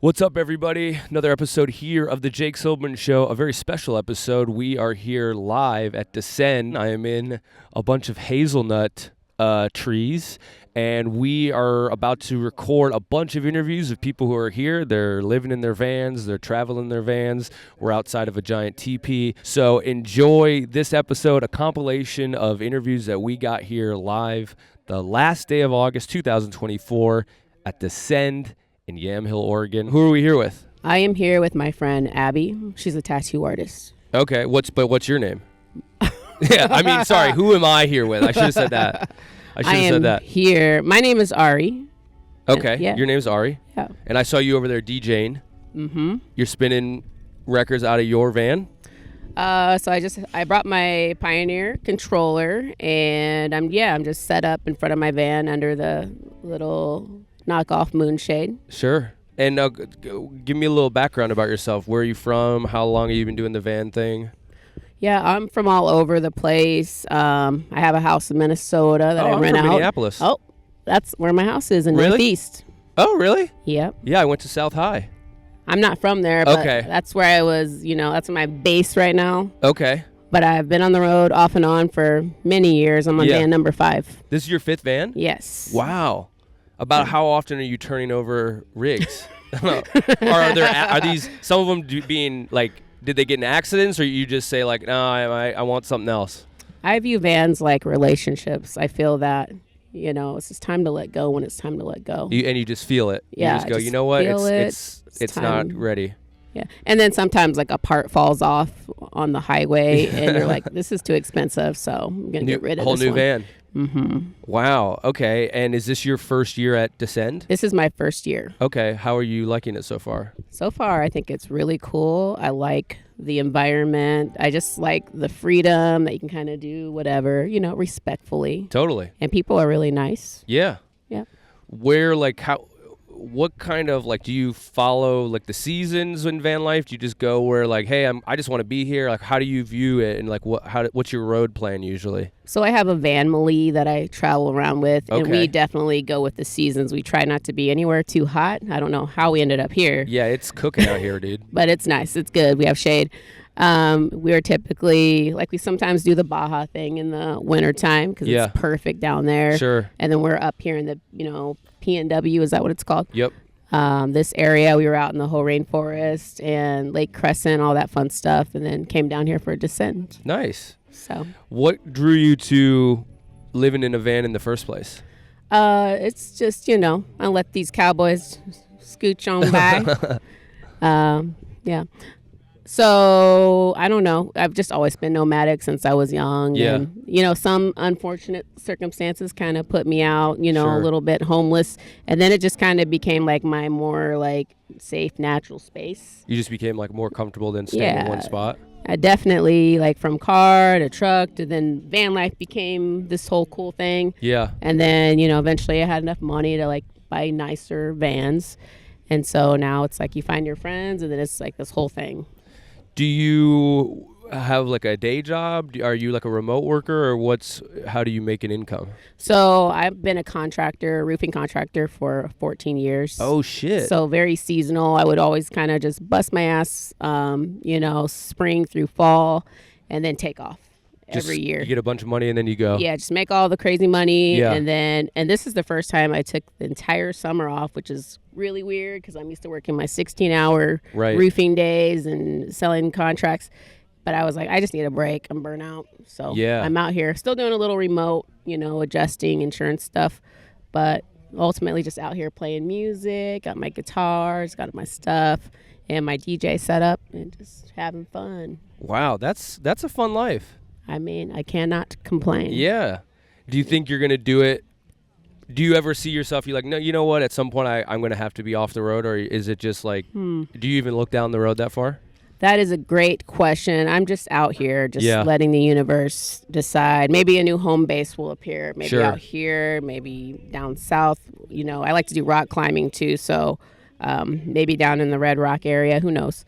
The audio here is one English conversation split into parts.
What's up, everybody? Another episode here of the Jake Silberman Show, a very special episode. We are here live at Descend. I am in a bunch of hazelnut trees, and we are about to record a bunch of interviews of people who are here. They're living in their vans, they're traveling in their vans. We're outside of a giant teepee. So enjoy this episode, a compilation of interviews that we got here live the last day of August 2024 at Descend in Yamhill, Oregon. Who are we here with? I am here with my friend Abby. She's a tattoo artist. Okay, what's your name? Yeah, I mean, sorry, who am I here with? I should have said that. I am here. My name is Ari. Okay, yeah. Your name's Ari. Yeah. And I saw you over there DJing. Mm-hmm. You're spinning records out of your van? So I brought my Pioneer controller, and I'm just set up in front of my van under the little knockoff moonshade. Sure. And give me a little background about yourself. Where are you from? How long have you been doing the van thing? Yeah, I'm from all over the place. I have a house in Minnesota that I rent out. Minneapolis. Oh, that's where my house is in Really? Northeast. Oh, really? Yep. Yeah, I went to South High. I'm not from there, but Okay. that's where I was, that's my base right now. Okay. But I've been on the road off and on for many years. I'm on van number 5. This is your 5th van? Yes. Wow. About how often are you turning over rigs? Or are these some of them being like, did they get in accidents, or you just say like, no, I want something else? I view vans like relationships. I feel that, it's just time to let go when it's time to let go. And you just feel it. Yeah. You just go, you know what? It's not ready. Yeah. And then sometimes like a part falls off on the highway and you're like, this is too expensive, so I'm going to get rid of this whole new one. van. Mm-hmm. Wow. Okay. And is this your first year at Descend? This is my first year. Okay. How are you liking it so far? So far, I think it's really cool. I like the environment. I just like the freedom that you can kind of do whatever, respectfully. Totally. And people are really nice. Yeah. Yeah. What kind of, do you follow, the seasons in van life? Do you just go where, hey, I just want to be here? How do you view it? And, what's your road plan usually? So I have a vanmily that I travel around with, and we definitely go with the seasons. We try not to be anywhere too hot. I don't know how we ended up here. Yeah, it's cooking out here, dude. But it's nice. It's good. We have shade. We're typically, we sometimes do the Baja thing in the wintertime because it's perfect down there. Sure. And then we're up here in the, PNW, is that what it's called? Yep. This area, we were out in the whole rainforest and Lake Crescent, all that fun stuff, and then came down here for a Descend. Nice. So. What drew you to living in a van in the first place? It's just, I let these cowboys scooch on by. Yeah. So, I don't know. I've just always been nomadic since I was young. Yeah. And, some unfortunate circumstances kind of put me out, Sure. a little bit homeless. And then it just kind of became my more safe, natural space. You just became more comfortable than staying in one spot? I definitely, from car to truck to then van life became this whole cool thing. Yeah. And then, eventually I had enough money to buy nicer vans. And so now it's you find your friends and then it's this whole thing. Do you have a day job? Are you a remote worker, or how do you make an income? So I've been a roofing contractor for 14 years. Oh, shit. So very seasonal. I would always kind of just bust my ass, spring through fall and then take off every year. You get a bunch of money and then you go. Yeah, just make all the crazy money. Yeah. And this is the first time I took the entire summer off, which is really weird because I'm used to working my 16-hour roofing days and selling contracts. But I was I just need a break. I'm burnt out. So I'm out here still doing a little remote, adjusting insurance stuff. But ultimately just out here playing music, got my guitars, got my stuff, and my DJ setup, and just having fun. Wow, that's a fun life. I mean, I cannot complain. Yeah. Do you think you're going to do it? Do you ever see yourself, you're no, you know what, at some point I'm going to have to be off the road, or is it just do you even look down the road that far? That is a great question. I'm just out here, letting the universe decide. Maybe a new home base will appear. Maybe out here, maybe down south. I like to do rock climbing too, so maybe down in the Red Rock area. Who knows?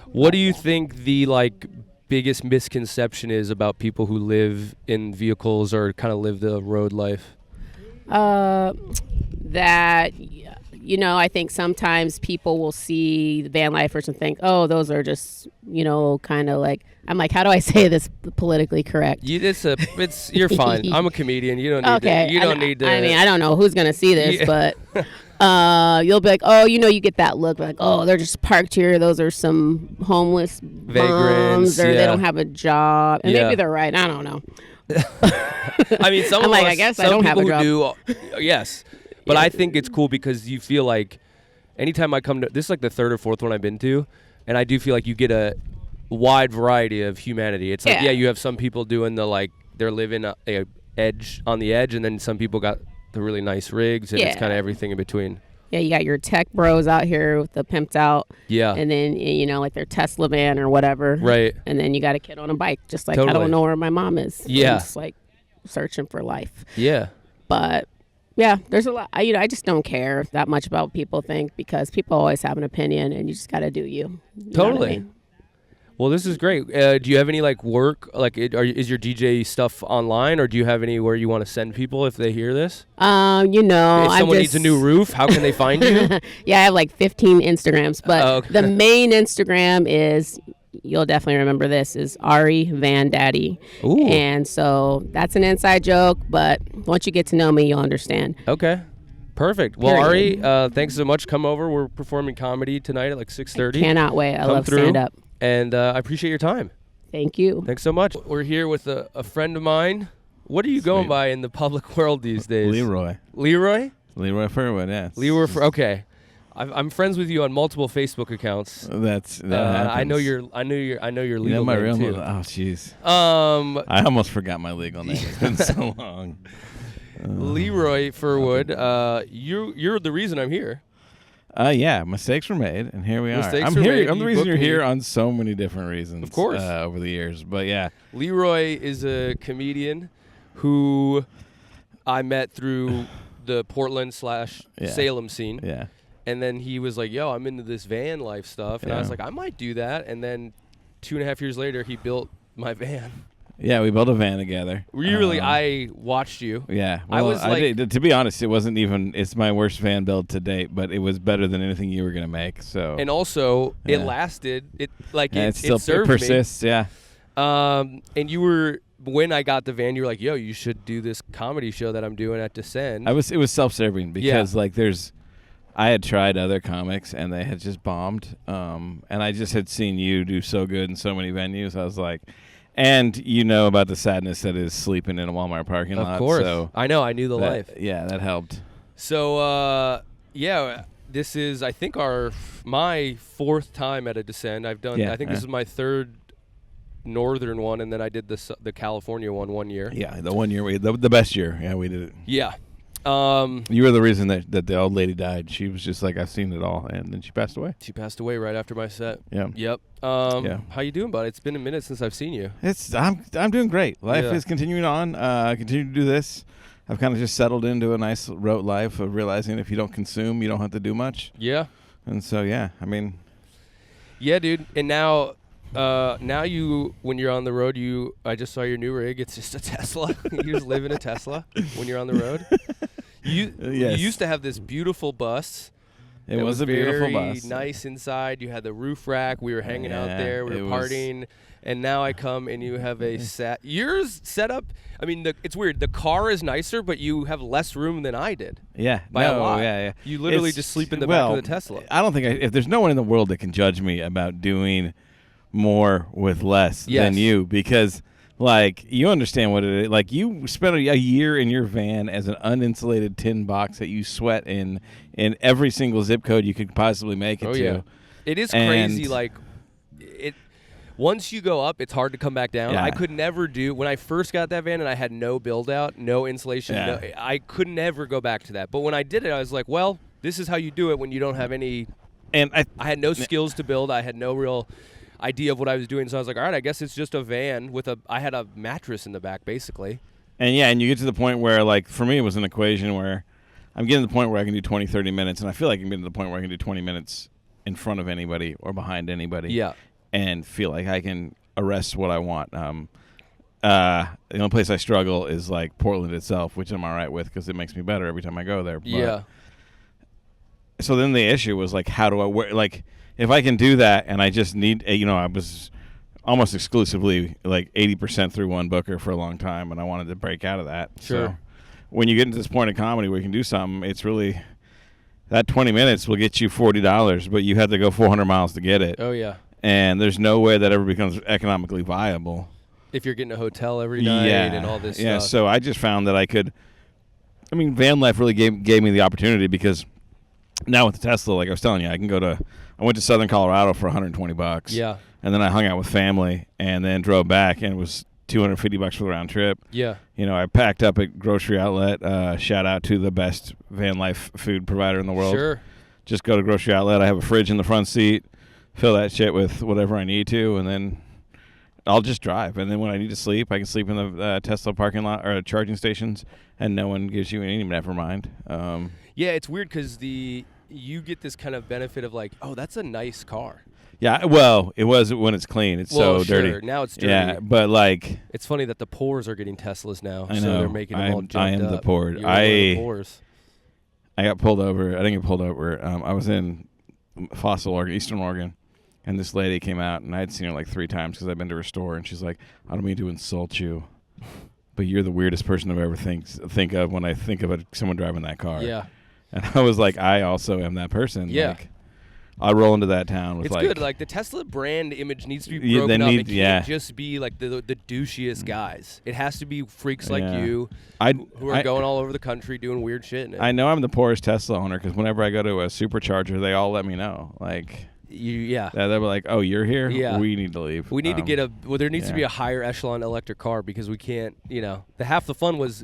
What do you think the biggest misconception is about people who live in vehicles or kind of live the road life? That I think sometimes people will see the van lifers and think, oh, those are just, kind of like, I'm like, how do I say this politically correct? You're fine. I'm a comedian. You don't need to. You don't need to. I mean, I don't know who's going to see this, but you'll be like, oh, you get that look like, oh, they're just parked here. Those are some homeless vagrants, bums, or they don't have a job. And maybe they're right. I don't know. I mean, some I'm of like, us, I guess some I don't have a people job. who do. Yes. But I think it's cool because you feel like anytime I come to this is like the third or fourth one I've been to, and I do feel like you get a wide variety of humanity. It's like you have some people doing they're living a edge on the edge, and then some people got the really nice rigs, and it's kind of everything in between. Yeah, you got your tech bros out here with the pimped out. Yeah. And then, like their Tesla van or whatever. Right. And then you got a kid on a bike, just like, Totally. I don't know where my mom is. Yeah. And just like searching for life. Yeah. But yeah, there's a lot. I just don't care that much about what people think, because people always have an opinion, and you just got to do you. You know Totally. what I mean? Well, this is great. Do you have any work? Is your DJ stuff online, or do you have anywhere you want to send people if they hear this? If someone needs a new roof, how can they find you? Yeah, I have 15 Instagrams, but okay. The main Instagram is, you'll definitely remember this, is Ari Van Daddy. Ooh. And so that's an inside joke, but once you get to know me, you'll understand. Okay. Perfect. Well, Ari, thanks so much. Come over. We're performing comedy tonight at 6:30. Cannot wait. I love stand-up. And I appreciate your time. Thank you. Thanks so much. We're here with a friend of mine. What are you going by in the public world these days? Leroy. Leroy? Leroy Furwood, yes. Okay. I'm friends with you on multiple Facebook accounts. I know your legal you know my name real too. name? Oh, jeez. I almost forgot my legal name. It's been so long. Leroy Furwood. You're the reason I'm here. Yeah, mistakes were made, and here we are. I'm the reason you're here on so many different reasons. Of course. Over the years, but yeah. Leroy is a comedian who I met through the Portland/Salem scene. Yeah. And then he was like, yo, I'm into this van life stuff. And I was like, I might do that. And then 2.5 years later, he built my van. Yeah, we built a van together. I watched you. Yeah. Well, I did. To be honest, it wasn't even, it's my worst van build to date, but it was better than anything you were going to make. So. And also, it lasted. It still served persists, me. yeah. And you were, when I got the van, you were like, yo, you should do this comedy show that I'm doing at Descend. It was self-serving because I had tried other comics and they had just bombed. And I just had seen you do so good in so many venues. I was like, and about the sadness that is sleeping in a Walmart parking lot. Of course. So I know. I knew the life. Yeah, that helped. So, this is, I think, my fourth time at a Descend. I've done, I think this is my third northern one, and then I did the California one year. Yeah, the 1 year, the best year. Yeah, we did it. Yeah. You were the reason that the old lady died. She was just like, I've seen it all, and then she passed away. She passed away right after my set. Yeah. Yep. How you doing, bud? It's been a minute since I've seen you. I'm doing great. Life is continuing on. Continue to do this. I've kind of just settled into a nice rote life of realizing if you don't consume, you don't have to do much. Yeah. And so yeah, Yeah, dude. And now you, when you're on the road, I just saw your new rig. It's just a Tesla. You just live in a Tesla when you're on the road. You used to have this beautiful bus. It was a beautiful bus. Very nice inside. You had the roof rack. We were hanging out there. We were partying. And now I come and you have yours set up. I mean, it's weird. The car is nicer, but you have less room than I did. Yeah. By a lot. Yeah. You literally just sleep in the back of the Tesla. I don't think if there's no one in the world that can judge me about doing more with less than you, because you understand what it is. You spent a year in your van as an uninsulated tin box that you sweat in every single zip code you could possibly make it to. Yeah. It is crazy. Once you go up, it's hard to come back down. Yeah. I could never when I first got that van and I had no build out, no insulation, I could never go back to that. But when I did it, I was like, well, this is how you do it when you don't have any. And I had no skills to build. I had no real idea of what I was doing, so I was like, all right, I guess it's just a van I had a mattress in the back, basically. And you get to the point where, for me, it was an equation where I'm getting to the point where I can do 20, 30 minutes, and I feel like I'm getting to the point where I can do 20 minutes in front of anybody or behind anybody. Yeah. And feel like I can arrest what I want. The only place I struggle is, Portland itself, which I'm all right with because it makes me better every time I go there. But, so then the issue was like, how do I like if I can do that and I just need I was almost exclusively like 80% through one booker for a long time, and I wanted to break out of that. Sure. So when you get into this point of comedy where you can do something, it's really that 20 minutes will get you $40, but you have to go 400 miles to get it. Oh yeah. And there's no way that ever becomes economically viable. If you're getting a hotel every night and all this stuff. Yeah, so I just found that I could – van life really gave me the opportunity because now with the Tesla, like I was telling you, I went to Southern Colorado for $120. Yeah. And then I hung out with family and then drove back, and it was $250 for the round trip. Yeah. I packed up at Grocery Outlet. Shout out to the best van life food provider in the world. Sure. Just go to Grocery Outlet. I have a fridge in the front seat. Fill that shit with whatever I need to, and then I'll just drive. And then when I need to sleep, I can sleep in the Tesla parking lot or charging stations, and no one gives you any never mind. Yeah, it's weird because you get this kind of benefit of like, oh, that's a nice car. Yeah, well, it was when it's clean. It's so dirty. Sure. Now it's dirty. Yeah, but like, it's funny that the poors are getting Teslas now. I know. So they're making them all jumped up. I am the poor. You're one of the poors. I got pulled over. I didn't get pulled over. I was in Fossil, Oregon, Eastern Oregon, and this lady came out, and I had seen her like 3 times because I'd been to her store, and she's like, "I don't mean to insult you, but you're the weirdest person I've ever think of when I think of someone driving that car." Yeah. And I was like, I also am that person. Yeah. Like, I roll into that town with it's good. Like the Tesla brand image needs to be broken up. It can't just be like the douchiest guys. It has to be freaks like you who are going all over the country doing weird shit. I know I'm the poorest Tesla owner because whenever I go to a supercharger, they all let me know. Like, they're like, "Oh, you're here? Yeah. We need to leave. We need to get there needs to be a higher echelon electric car because we can't. Half the fun was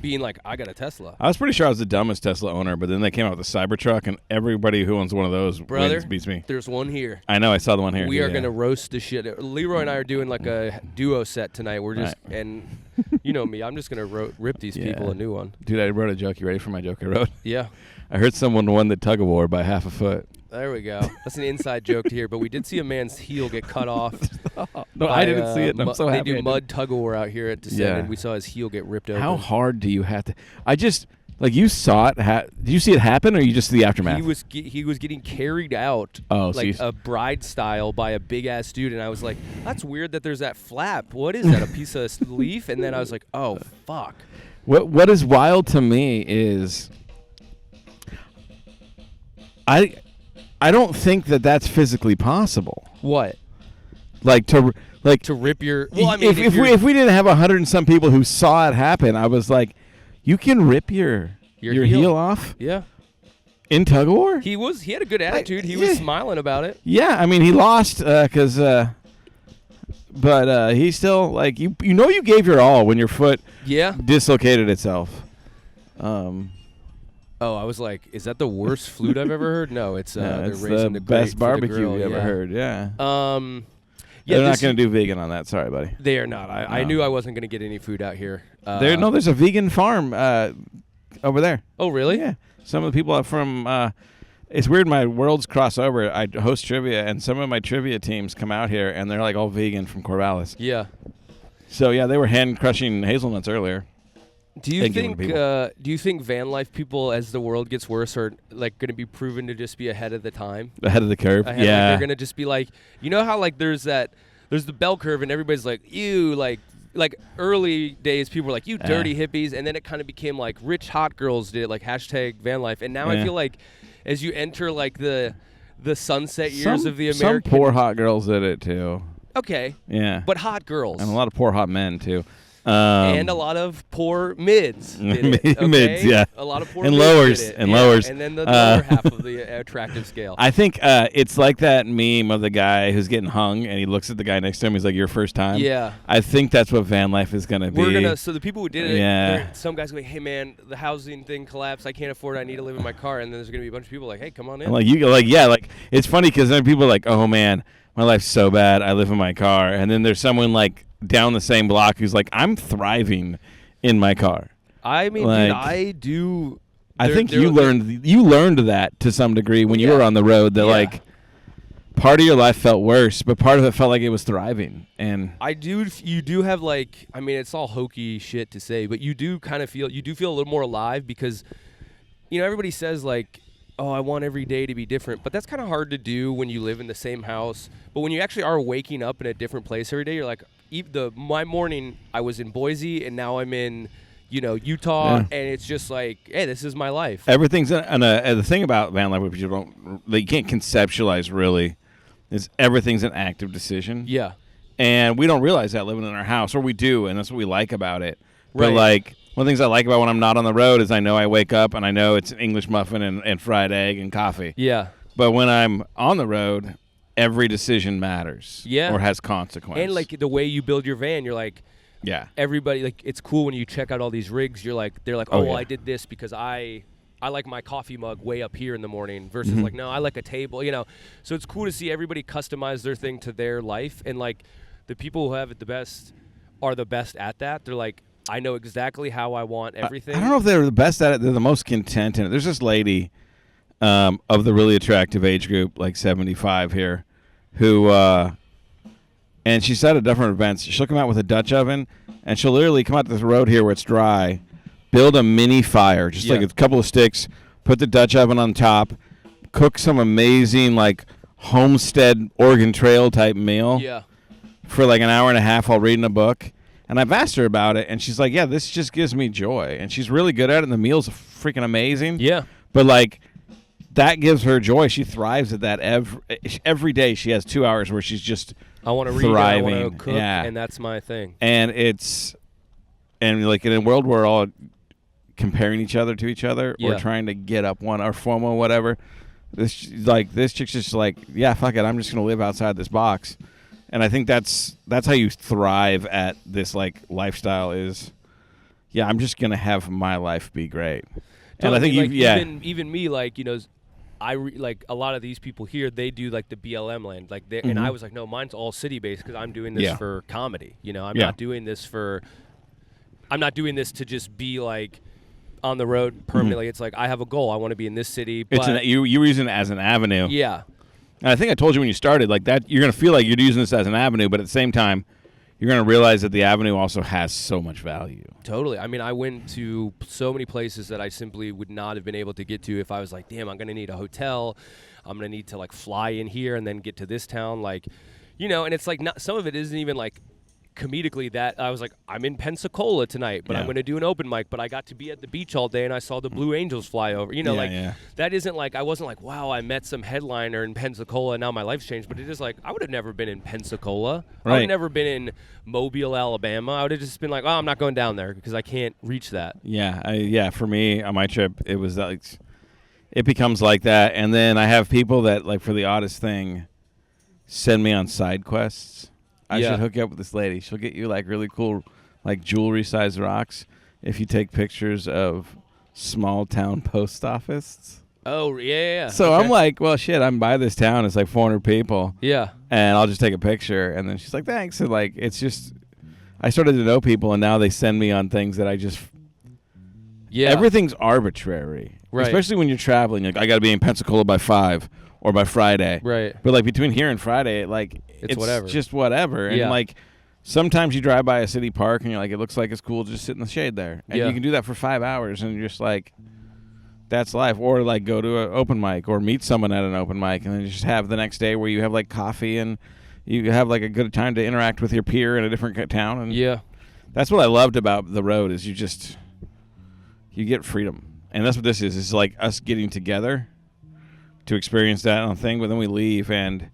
being like, I got a Tesla. I was pretty sure I was the dumbest Tesla owner, but then they came out with a Cybertruck, and everybody who owns one of those beats me. There's one here. I know. I saw the one here. We are going to roast the shit. Leroy and I are doing like a duo set tonight. We're just, and you know me, I'm just going to rip these people a new one. Dude, I wrote a joke. You ready for my joke I wrote? Yeah. I heard someone won the tug of war by half a foot. There we go. That's an inside joke here, but we did see a man's heel get cut off. No, I didn't see it. And I'm so happy. They do mud tug of war out here at Descent, and we saw his heel get ripped open. How hard do you have to? I just you saw it. Did you see it happen, or you just see the aftermath? He was getting carried out, a bride style, by a big ass dude, and I was like, that's weird that there's that flap. What is that? A piece of leaf? And then I was like, oh fuck. What is wild to me is I don't think that that's physically possible. What? To rip your. Well, I mean, if we didn't have 100 and some people who saw it happen, I was like, you can rip your heel off. Yeah. In tug of war. He had a good attitude. He was smiling about it. Yeah, I mean he lost because, but he still you gave your all when your foot dislocated itself. Oh, I was like, is that the worst flute I've ever heard? No, it's it's the best barbecue you ever heard. Yeah. They're not going to do vegan on that. Sorry, buddy. They are not. I knew I wasn't going to get any food out here. There's a vegan farm over there. Oh, really? Yeah. Some of the people are from. It's weird. My worlds cross over. I host trivia, and some of my trivia teams come out here, and they're like all vegan from Corvallis. Yeah. So yeah, they were hand crushing hazelnuts earlier. Do you think van life people, as the world gets worse, are like going to be proven to just be ahead of the time? Ahead of the curve? Yeah. They're going to just be like, you know how like there's the bell curve and everybody's like, ew, like early days people were like, you dirty hippies, and then it kind of became like rich hot girls did it, like #van life, and now I feel like as you enter like the sunset years of the American. Some poor hot girls did it too. Okay. Yeah. But hot girls. And a lot of poor hot men too. And a lot of poor mids did it, okay? Mids, yeah. A lot of poor and mids lowers did it. and lowers. And then the lower half of the attractive scale. I think it's like that meme of the guy who's getting hung and he looks at the guy next to him. He's like, "Your first time." Yeah. I think that's what van life is gonna be. So the people who did it, some guys going, "Hey man, the housing thing collapsed. I can't afford it. I need to live in my car." And then there's gonna be a bunch of people like, "Hey, come on in." And it's funny because then people are like, "Oh man, my life's so bad. I live in my car." And then there's someone like down the same block who's like, I'm thriving in my car. I mean, dude, I do. I think you learned that to some degree when you were on the road. That like part of your life felt worse, but part of it felt like it was thriving. And you do have like, I mean, it's all hokey shit to say, but you do kind of feel a little more alive because, everybody says like, oh, I want every day to be different. But that's kind of hard to do when you live in the same house. But when you actually are waking up in a different place every day, you're like, my morning, I was in Boise, and now I'm in, Utah, and it's just like, hey, this is my life. Everything's the thing about van life, which you can't conceptualize really, is everything's an active decision. Yeah. And we don't realize that living in our house, or we do, and that's what we like about it. Right. But like, one of the things I like about when I'm not on the road is I know I wake up and I know it's an English muffin and fried egg and coffee. Yeah. But when I'm on the road, every decision matters. Yeah. Or has consequence. And like the way you build your van, you're like, yeah. Everybody, like, it's cool when you check out all these rigs. They're like, well, I did this because I like my coffee mug way up here in the morning versus like, no, I like a table, So it's cool to see everybody customize their thing to their life. And like the people who have it the best are the best at that. They're like, I know exactly how I want everything. I don't know if they're the best at it. They're the most content in it. There's this lady of the really attractive age group, like 75 here, who, and she's at different events. She'll come out with a Dutch oven, and she'll literally come out to this road here where it's dry, build a mini fire, just like a couple of sticks, put the Dutch oven on top, cook some amazing, like, homestead Oregon Trail type meal for like an hour and a half while reading a book. And I've asked her about it, and she's like, yeah, this just gives me joy. And she's really good at it, and the meals are freaking amazing. Yeah. But, like, that gives her joy. She thrives at that every day. She has 2 hours where she's just I want to read, thriving. I want to cook, and that's my thing. And like in a world where we're all comparing each other to each other or trying to get up one or FOMO or whatever, this chick's just like, yeah, fuck it, I'm just going to live outside this box. And I think that's how you thrive at this like lifestyle is, I'm just going to have my life be great. And I think even me, like, like a lot of these people here, they do like the BLM land, like and I was like, no, mine's all city based because I'm doing this for comedy. I'm not doing this to just be like on the road permanently. It's like I have a goal. I want to be in this city. But you use it as an avenue. Yeah. And I think I told you when you started, like that, you're going to feel like you're using this as an avenue, but at the same time, you're going to realize that the avenue also has so much value. Totally. I mean, I went to so many places that I simply would not have been able to get to if I was like, damn, I'm going to need a hotel. I'm going to need to like fly in here and then get to this town. Like, and it's like some of it isn't even like comedically that I was like, I'm in Pensacola tonight, but I'm going to do an open mic, but I got to be at the beach all day and I saw the Blue Angels fly over. That isn't like, I wasn't like, wow, I met some headliner in Pensacola and now my life's changed, but it is like, I would have never been in Pensacola. Right. I would have never been in Mobile, Alabama. I would have just been like, oh, I'm not going down there because I can't reach that. Yeah. For me on my trip, it was like, it becomes like that. And then I have people that like for the oddest thing send me on side quests. I should hook you up with this lady. She'll get you like really cool, like jewelry-sized rocks if you take pictures of small-town post office. Oh, yeah. So I'm like, well, shit, I'm by this town. It's like 400 people. Yeah. And I'll just take a picture. And then she's like, thanks. And like, it's just, I started to know people, and now they send me on things that I just, everything's arbitrary. Right. Especially when you're traveling. Like, I got to be in Pensacola by 5 or by Friday. Right. But like between here and Friday, like, it's whatever. Just whatever. And like sometimes you drive by a city park and you're like, it looks like it's cool to just sit in the shade there. And you can do that for 5 hours and you're just like, that's life. Or like go to an open mic or meet someone at an open mic and then you just have the next day where you have like coffee and you have like a good time to interact with your peer in a different town. And that's what I loved about the road is you get freedom. And that's what this is. It's like us getting together to experience that on a thing, but then we leave and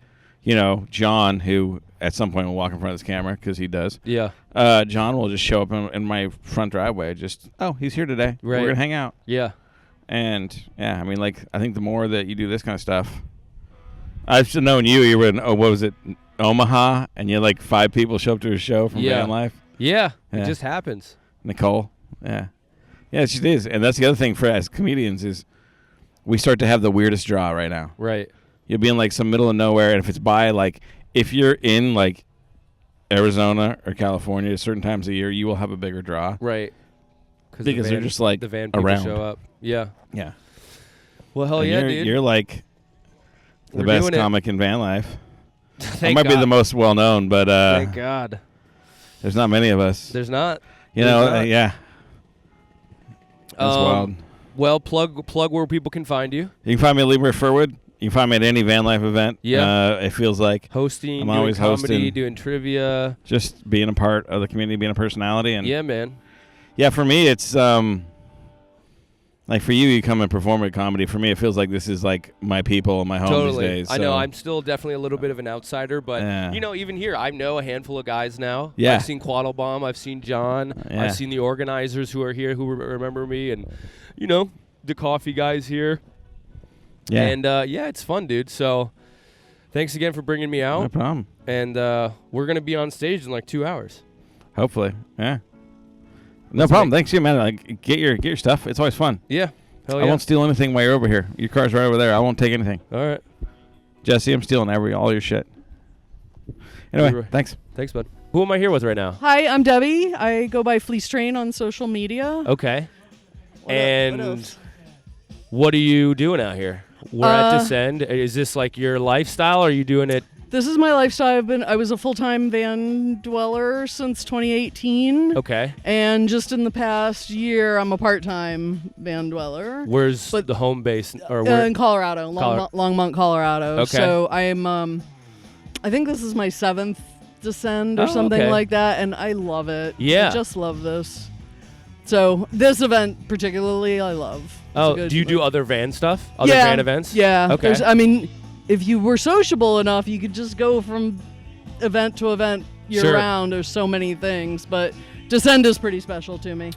John, who at some point will walk in front of this camera because he does. Yeah. John will just show up in my front driveway. Just, he's here today. Right. We're gonna hang out. Yeah. And I mean, like, I think the more that you do this kind of stuff, I've known you. You were in what was it, Omaha, and you had like 5 people show up to a show from Van Life. Yeah. It just happens. Nicole. Yeah. Yeah, she is, and that's the other thing for as comedians is we start to have the weirdest draw right now. Right. You'll be in like some middle of nowhere, and if it's by like, if you're in like Arizona or California at certain times of year, you will have a bigger draw. Right. Because they're just like the van people around. Show up. Yeah. Yeah. Well, hell yeah, dude. You're like the best comic in van life. Thank I might God. be the most well known, but thank God. There's not many of us. There's not. Yeah. That's wild. Well, plug where people can find you. You can find me at Lieber Furwood. You can find me at any van life event. Yeah. It feels like hosting, I'm doing always comedy, hosting, doing trivia. Just being a part of the community, being a personality. And yeah, man. Yeah, for me, it's like for you come and perform at comedy. For me, it feels like this is like my people, my home these days. I know. I'm still definitely a little bit of an outsider, but even here, I know a handful of guys now. Yeah. I've seen Quattlebaum. I've seen John. Yeah. I've seen the organizers who are here who remember me, and the coffee guys here. Yeah. And it's fun, dude. So thanks again for bringing me out. No problem. And we're gonna be on stage in like 2 hours. Hopefully, yeah. No problem. Thanks you, man. Like, get your stuff. It's always fun. Yeah. Hell yeah. I won't steal anything while you're over here. Your car's right over there. I won't take anything. All right. Jesse, I'm stealing all your shit. Anyway, thanks. Thanks, bud. Who am I here with right now? Hi, I'm Debbie. I go by Fleece Train on social media. Okay. What what are you doing out here? We're at Descend. Is this like your lifestyle, or are you doing it? This is my lifestyle. I was a full-time van dweller since 2018. Okay. And just in the past year, I'm a part-time van dweller. Where's the home base? Or where? In Colorado, Longmont, Colorado. Okay. So I'm, I think this is my 7th Descend or something like that, and I love it. Yeah. I just love this. So this event particularly, I love. Do you do other van stuff? Other van events? Yeah. Okay. If you were sociable enough, you could just go from event to event year-round. There's so many things, but Descend is pretty special to me.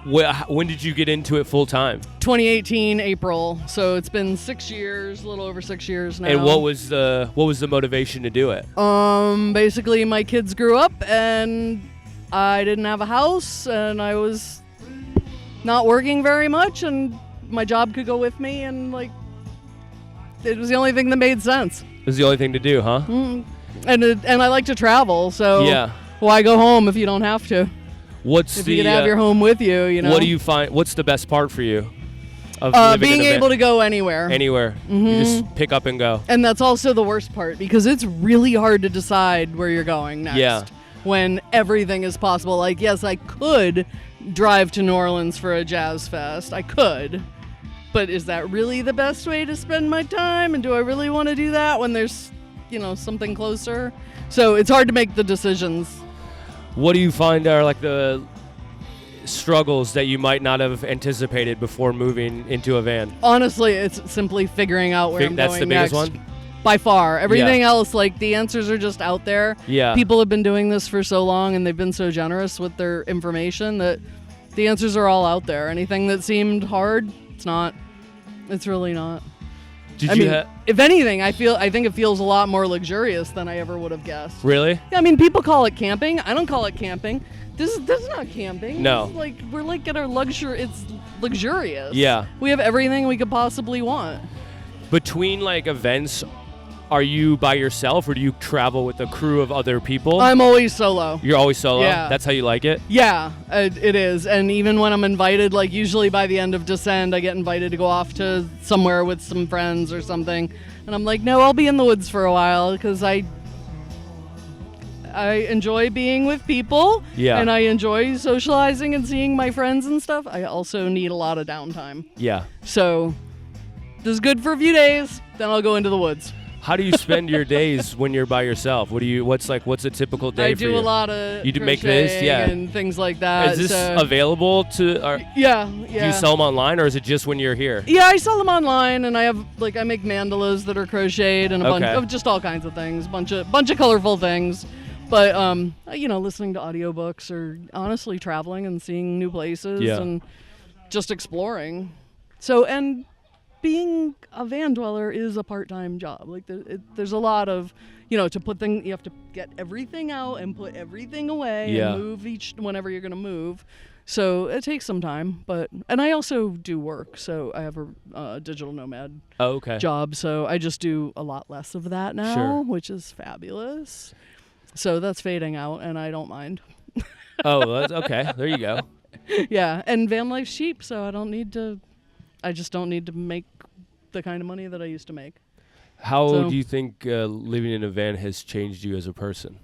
When did you get into it full time? 2018 April. So it's been 6 years, a little over 6 years now. And what was the motivation to do it? Basically, my kids grew up, and I didn't have a house, and I was not working very much, and my job could go with me, and it was the only thing that made sense. It was the only thing to do, huh? Mm. And I like to travel, so yeah. Why go home if you don't have to? If you could have your home with you, What do you find? What's the best part for you? Of being able to go anywhere. Anywhere. Mm-hmm. You just pick up and go. And that's also the worst part, because it's really hard to decide where you're going next. Yeah. When everything is possible. Like, yes, I could drive to New Orleans for a jazz fest. I could. But is that really the best way to spend my time? And do I really want to do that when there's, something closer? So it's hard to make the decisions. What do you find are like the struggles that you might not have anticipated before moving into a van? Honestly, it's simply figuring out where I'm that's going the biggest next. one? By far. Everything else, the answers are just out there. Yeah. People have been doing this for so long, and they've been so generous with their information that the answers are all out there. Anything that seemed hard, it's not. It's really not. If anything, I think it feels a lot more luxurious than I ever would have guessed. Really? Yeah, people call it camping. I don't call it camping. This is not camping. No. We're at our luxury. It's luxurious. Yeah. We have everything we could possibly want. Between events, are you by yourself, or do you travel with a crew of other people? I'm always solo. You're always solo? Yeah. That's how you like it? Yeah, it is. And even when I'm invited, usually by the end of Descend, I get invited to go off to somewhere with some friends or something. And I'm like, no, I'll be in the woods for a while, because I enjoy being with people. Yeah. And I enjoy socializing and seeing my friends and stuff. I also need a lot of downtime. Yeah. So this is good for a few days, then I'll go into the woods. How do you spend your days when you're by yourself? What's a typical day for you? I do a lot of make this, and things like that. Is this available to? Yeah. Do you sell them online, or is it just when you're here? Yeah, I sell them online, and I have I make mandalas that are crocheted and a bunch of just all kinds of things, bunch of colorful things. But listening to audiobooks, or honestly traveling and seeing new places and just exploring. So and. Being a van dweller is a part-time job. There's a lot of, to put things, you have to get everything out and put everything away and move whenever you're going to move. So it takes some time, and I also do work. So I have a digital nomad job. So I just do a lot less of that now, which is fabulous. So that's fading out, and I don't mind. That's okay. There you go. Yeah, and van life's cheap, so I just don't need to make the kind of money that I used to make. How do you think living in a van has changed you as a person?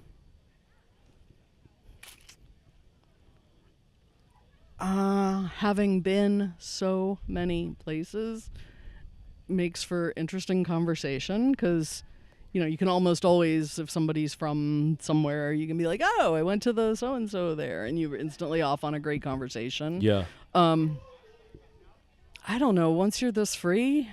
Having been so many places makes for interesting conversation because, you can almost always, if somebody's from somewhere, you can be like, oh, I went to the so-and-so there, and you're instantly off on a great conversation. Yeah. I don't know. Once you're this free,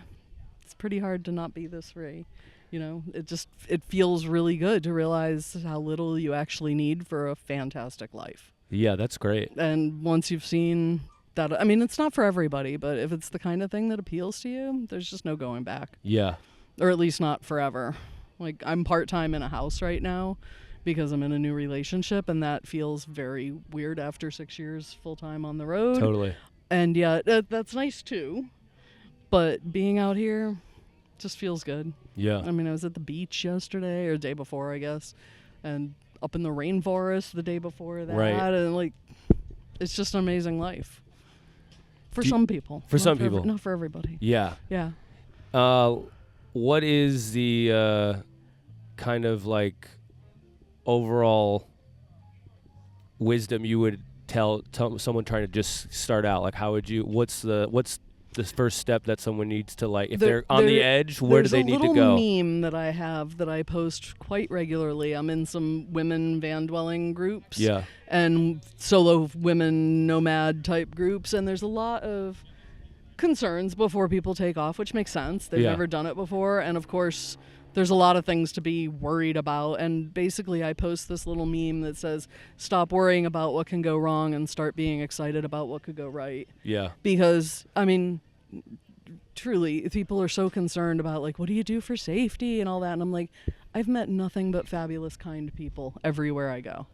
it's pretty hard to not be this free. It feels really good to realize how little you actually need for a fantastic life. Yeah, that's great. And once you've seen that, I mean, it's not for everybody, but if it's the kind of thing that appeals to you, there's just no going back. Yeah. Or at least not forever. Like, I'm part-time in a house right now because I'm in a new relationship, and that feels very weird after 6 years full-time on the road. Totally. And yeah, that's nice too. But being out here just feels good. Yeah. I mean, I was at the beach yesterday, or the day before, I guess, and up in the rainforest the day before that. Right. And, like, it's just an amazing life. For some people. For some people. Not for everybody. Yeah. Yeah. What is the kind of like overall wisdom you would tell someone trying to just start out? Like, how would you? What's the first step that someone needs to, like, if they're on the edge, where do they need to go? There's a little meme that I have that I post quite regularly. I'm in some women van dwelling groups. Yeah. And solo women nomad type groups, and there's a lot of concerns before people take off, which makes sense. They've never done it before, and of course there's a lot of things to be worried about, and basically I post this little meme that says, stop worrying about what can go wrong and start being excited about what could go right. Yeah. Because, I mean, truly, people are so concerned about, like, what do you do for safety and all that, and I'm like, I've met nothing but fabulous, kind people everywhere I go.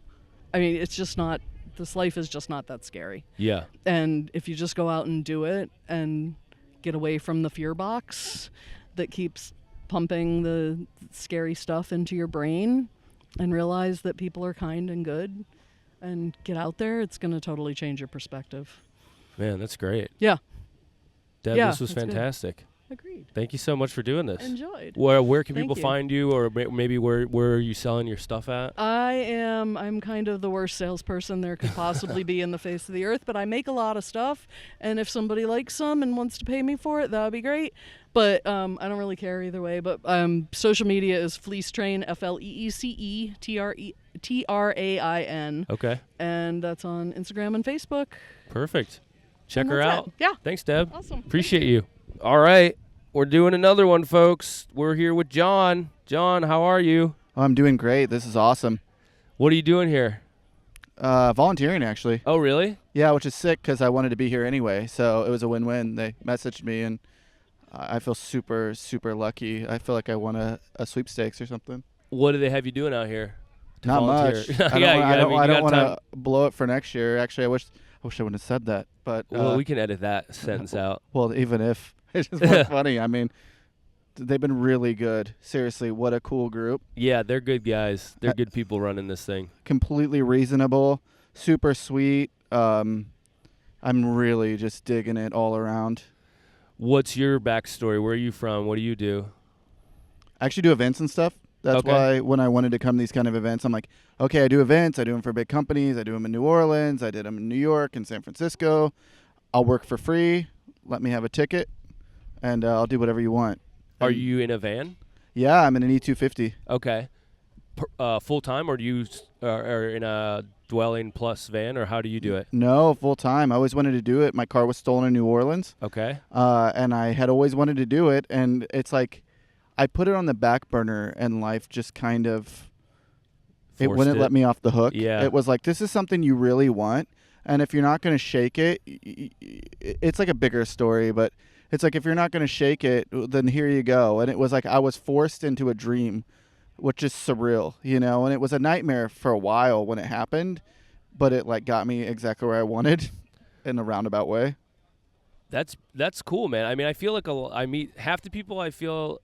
I mean, it's just not, this life is just not that scary. Yeah. And if you just go out and do it and get away from the fear box that keeps pumping the scary stuff into your brain and realize that people are kind and good and get out there, it's going to totally change your perspective. Man, that's great. Yeah. Deb, Yeah, this was fantastic. Good. Agreed. Thank you so much for doing this. Enjoyed. Where can Thank people you. find you, or maybe where are you selling your stuff at? I'm kind of the worst salesperson there could possibly be in the face of the earth, but I make a lot of stuff, and if somebody likes some and wants to pay me for it, that would be great. But I don't really care either way. But social media is Fleece Train, FLEECETRAIN. Okay. And that's on Instagram and Facebook. Perfect. Check And her that's out. it. Yeah. Thanks, Deb. Awesome. Appreciate you. All right. We're doing another one, folks. We're here with John. John, how are you? I'm doing great. This is awesome. What are you doing here? Volunteering, actually. Oh, really? Yeah, which is sick because I wanted to be here anyway. So it was a win-win. They messaged me, and I feel super, super lucky. I feel like I won a sweepstakes or something. What do they have you doing out here? Not volunteer? much. I don't want to blow it for next year. Actually, I wish I wouldn't have said that. But well, we can edit that sentence out. Well, even if it's just more funny. I mean, they've been really good. Seriously, what a cool group. Yeah, they're good guys. They're good people running this thing. Completely reasonable, super sweet. I'm really just digging it all around. What's your backstory? Where are you from? What do you do? I actually do events and stuff. That's why when I wanted to come to these kind of events, I'm like, okay, I do events. I do them for big companies. I do them in New Orleans. I did them in New York and San Francisco. I'll work for free. Let me have a ticket, and I'll do whatever you want. Are you in a van? Yeah, I'm in an E250. Okay. Full time, or do you are in a dwelling plus van, or how do you do it? No, full time. I always wanted to do it. My car was stolen in New Orleans. Okay. And I had always wanted to do it, and it's like I put it on the back burner, and life just kind of it wouldn't let me off the hook. Yeah. It was like, this is something you really want, and if you're not going to shake it, it's like a bigger story, but it's like if you're not going to shake it, then here you go. And it was like I was forced into a dream, which is surreal, you know, and it was a nightmare for a while when it happened, but it like got me exactly where I wanted in a roundabout way. That's cool, man. I mean, I feel like I meet half the people I feel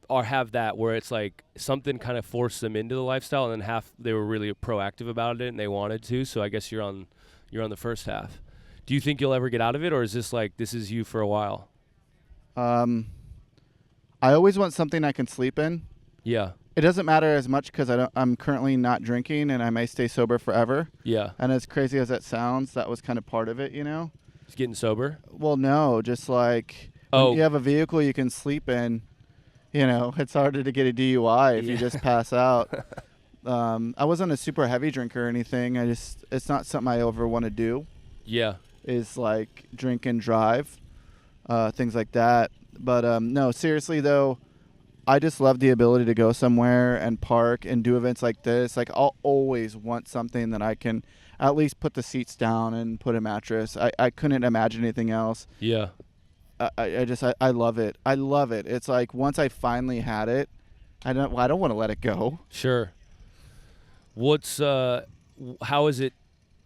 or have that where it's like something kind of forced them into the lifestyle, and then half they were really proactive about it and they wanted to. So I guess you're on the first half. Do you think you'll ever get out of it, or is this like this is you for a while? I always want something I can sleep in. Yeah. it doesn't matter as much because I'm currently not drinking and I may stay sober forever. Yeah. And as crazy as that sounds, that was kind of part of it, you know? Just getting sober? Well, no, just like when you have a vehicle you can sleep in, you know, it's harder to get a DUI if you just pass out. I wasn't a super heavy drinker or anything. It's not something I ever want to do. Yeah. Is like drink and drive, things like that. But no, seriously though, I just love the ability to go somewhere and park and do events like this. Like I'll always want something that I can at least put the seats down and put a mattress. I couldn't imagine anything else. Yeah. I love it. I love it. It's like once I finally had it, I don't want to let it go. Sure. What's how has it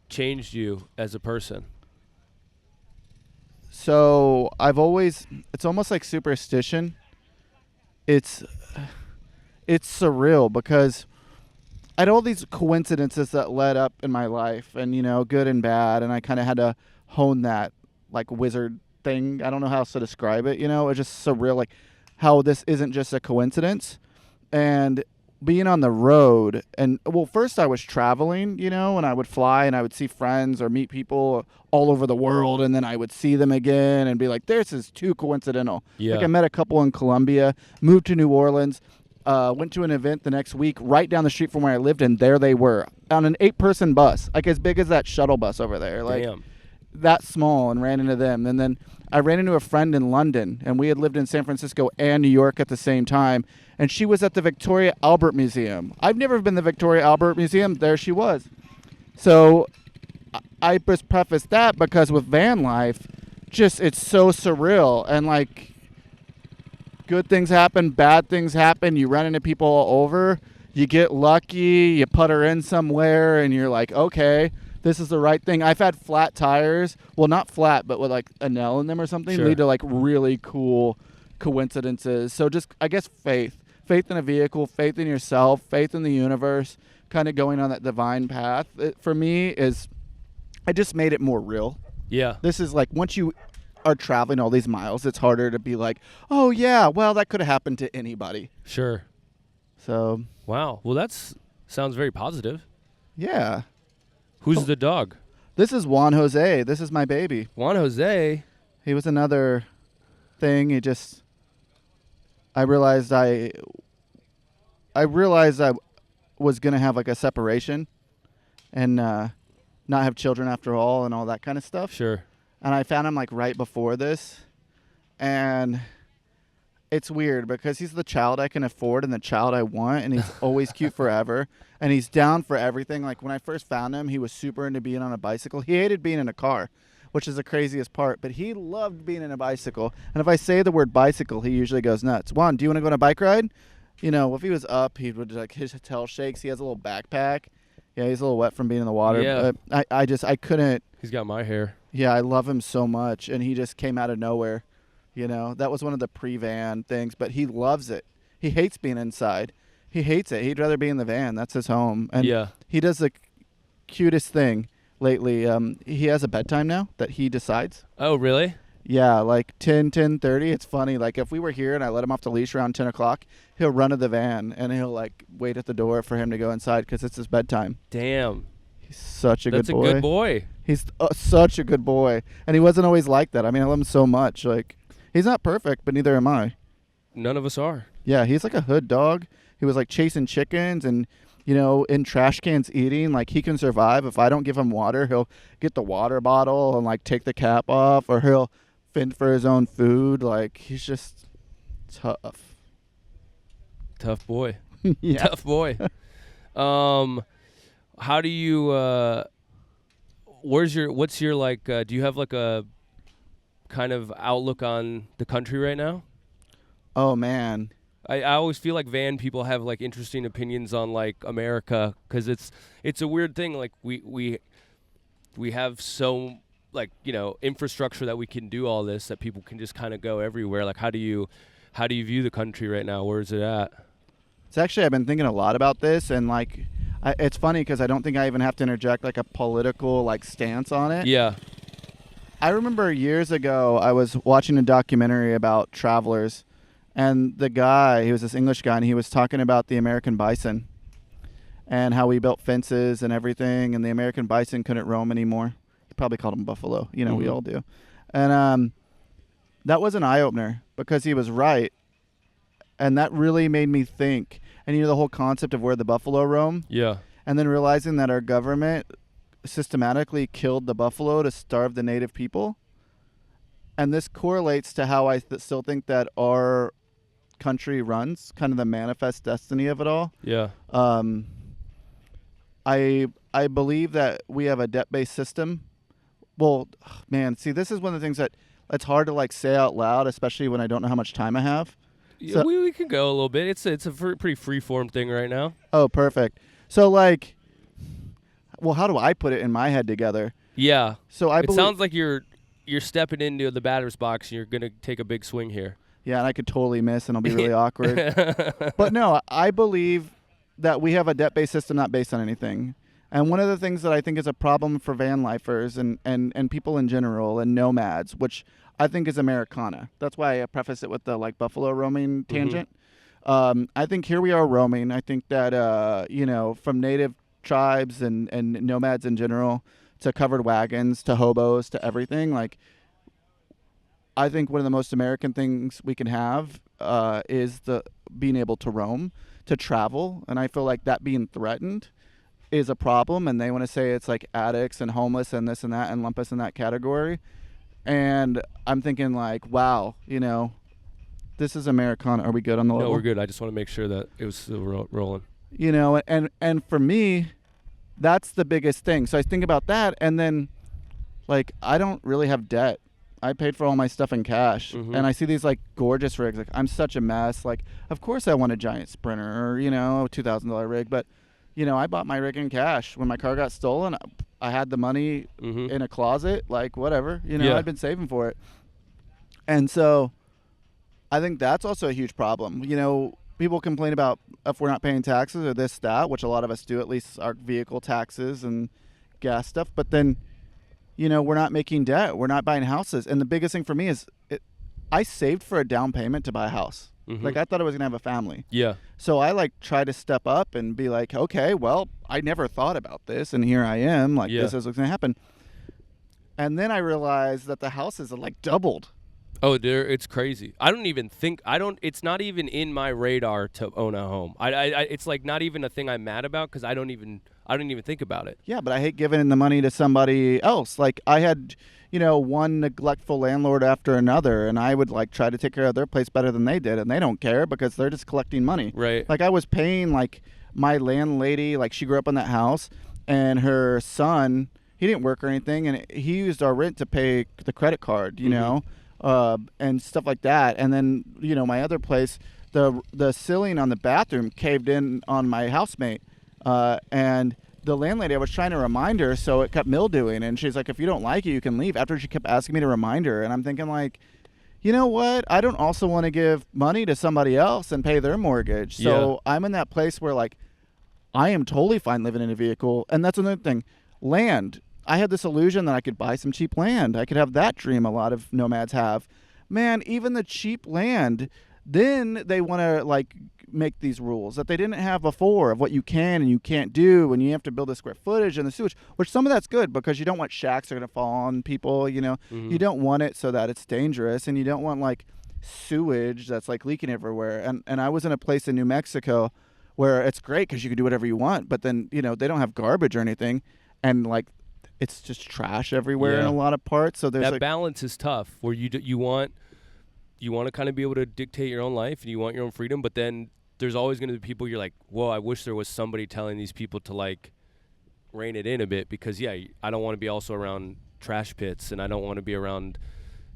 changed you as a person? So it's almost like superstition. It's surreal because I had all these coincidences that led up in my life and, you know, good and bad. And I kind of had to hone that like wizard thing. I don't know how else to describe it. You know, it's just surreal, like how this isn't just a coincidence. And being on the road and first I was traveling, you know, and I would fly and I would see friends or meet people all over the world. And then I would see them again and be like, this is too coincidental. Yeah. Like I met a couple in Colombia, moved to New Orleans, went to an event the next week right down the street from where I lived. And there they were on an 8-person bus, like as big as that shuttle bus over there. Like Damn. That small, and ran into them. And then I ran into a friend in London, and we had lived in San Francisco and New York at the same time. And she was at the Victoria Albert Museum. I've never been to the Victoria Albert Museum. There she was. So I just prefaced that because with van life, just it's so surreal. And like good things happen, bad things happen. You run into people all over. You get lucky. You putter in somewhere, and you're like, okay, this is the right thing. I've had flat tires. Well, not flat, but with like a nail in them or something. Sure. Lead to like really cool coincidences. So just, I guess, faith in a vehicle, faith in yourself, faith in the universe, kind of going on that divine path. It, for me, I just made it more real. Yeah. This is like once you are traveling all these miles, it's harder to be like, oh yeah, well that could have happened to anybody. Sure. So. Wow. Well, sounds very positive. Yeah. Who's the dog? This is Juan Jose. This is my baby. Juan Jose. He was another thing. I realized I was going to have like a separation and not have children after all and all that kind of stuff. Sure. And I found him like right before this. And it's weird because he's the child I can afford and the child I want. And he's always cute forever. And he's down for everything. Like when I first found him, he was super into being on a bicycle. He hated being in a car, which is the craziest part. But he loved being in a bicycle. And if I say the word bicycle, he usually goes nuts. Juan, do you want to go on a bike ride? You know, if he was up, he would like his tail shakes. He has a little backpack. Yeah, he's a little wet from being in the water. Yeah. But I couldn't. He's got my hair. Yeah, I love him so much. And he just came out of nowhere. You know, that was one of the pre-van things. But he loves it. He hates being inside. He hates it. He'd rather be in the van. That's his home. And yeah. He does the cutest thing lately. He has a bedtime now that he decides. Oh, really? Yeah, like 10:30. It's funny. Like if we were here and I let him off the leash around 10 o'clock, he'll run to the van and he'll like wait at the door for him to go inside because it's his bedtime. Damn. He's such a That's good boy. That's a good boy. He's such a good boy. And he wasn't always like that. I mean, I love him so much. Like he's not perfect, but neither am I. None of us are. Yeah, he's like a hood dog. He was like chasing chickens and, you know, in trash cans eating. Like he can survive. If I don't give him water, he'll get the water bottle and like take the cap off, or he'll fend for his own food. Like he's just tough. Tough boy. Yeah. Tough boy. How do you what's your like do you have like a kind of outlook on the country right now? Oh man. I always feel like van people have like interesting opinions on like America, because it's a weird thing. Like we have so like, you know, infrastructure that we can do all this, that people can just kind of go everywhere. Like how do you view the country right now? Where is it at? It's actually, I've been thinking a lot about this, and like it's funny because I don't think I even have to interject like a political like stance on it. Yeah. I remember years ago I was watching a documentary about travelers. And the guy, he was this English guy, and he was talking about the American bison and how we built fences and everything, and the American bison couldn't roam anymore. He probably called them buffalo. You know, we all do. And that was an eye-opener because he was right. And that really made me think. And the whole concept of where the buffalo roam. Yeah. And then realizing that our government systematically killed the buffalo to starve the native people. And this correlates to how I still think that our country runs, kind of the manifest destiny of it all. Yeah. I believe that we have a debt-based system. Well, man, see, this is one of the things that's hard to like say out loud, especially when I don't know how much time I have. Yeah, so, we can go a little bit. It's a pretty free-form thing right now. Oh, perfect. So, like, well, how do I put it in my head together? Yeah. So it sounds like you're stepping into the batter's box and you're going to take a big swing here. Yeah, and I could totally miss, and it'll be really awkward. But no, I believe that we have a debt-based system not based on anything. And one of the things that I think is a problem for van lifers and people in general and nomads, which I think is Americana. That's why I preface it with the like buffalo roaming tangent. I think here we are roaming. I think that, from native tribes and nomads in general to covered wagons to hobos to everything, like, I think one of the most American things we can have is the being able to roam, to travel. And I feel like that being threatened is a problem. And they want to say it's like addicts and homeless and this and that and lump us in that category. And I'm thinking like, wow, this is Americana. Are we good on the level? No, we're good. I just want to make sure that it was still rolling. And for me, that's the biggest thing. So I think about that. And then, like, I don't really have debt. I paid for all my stuff in cash. And I see these like gorgeous rigs. Like, I'm such a mess. Like, of course I want a giant Sprinter or, a $2,000 rig. But, I bought my rig in cash. When my car got stolen, I had the money in a closet, like whatever, I'd been saving for it. And so I think that's also a huge problem. People complain about if we're not paying taxes or this, that, which a lot of us do, at least our vehicle taxes and gas stuff. But then, we're not making debt. We're not buying houses. And the biggest thing for me is I saved for a down payment to buy a house. Like, I thought I was going to have a family. Yeah. So I like try to step up and be like, okay, well, I never thought about this. And here I am. Like, this is what's going to happen. And then I realized that the houses are like doubled. Oh, it's crazy. It's not even in my radar to own a home. It's like not even a thing I'm mad about because I don't even think about it. Yeah, but I hate giving the money to somebody else. Like, I had, one neglectful landlord after another, and I would like try to take care of their place better than they did, and they don't care because they're just collecting money. Right. Like, I was paying like my landlady, like she grew up in that house, and her son, he didn't work or anything, and he used our rent to pay the credit card, and stuff like that. And then, my other place, the ceiling on the bathroom caved in on my housemate, and the landlady, I was trying to remind her, so it kept mildewing, and she's like, if you don't like it, you can leave, after she kept asking me to remind her. And I'm thinking like, you know what, I don't also want to give money to somebody else and pay their mortgage. So I'm in that place where like I am totally fine living in a vehicle. And that's another thing, land. I had this illusion that I could buy some cheap land. I could have that dream a lot of nomads have. Man, even the cheap land, then they want to like make these rules that they didn't have before of what you can and you can't do, and you have to build the square footage and the sewage, which some of that's good because you don't want shacks that are going to fall on people, You don't want it so that it's dangerous, and you don't want like sewage that's like leaking everywhere. And I was in a place in New Mexico where it's great because you can do whatever you want, but then, they don't have garbage or anything, and like it's just trash everywhere in a lot of parts. So there's that like, balance is tough where you want to kind of be able to dictate your own life and you want your own freedom, but then there's always going to be people you're like, whoa, I wish there was somebody telling these people to like rein it in a bit, because I don't want to be also around trash pits, and I don't want to be around,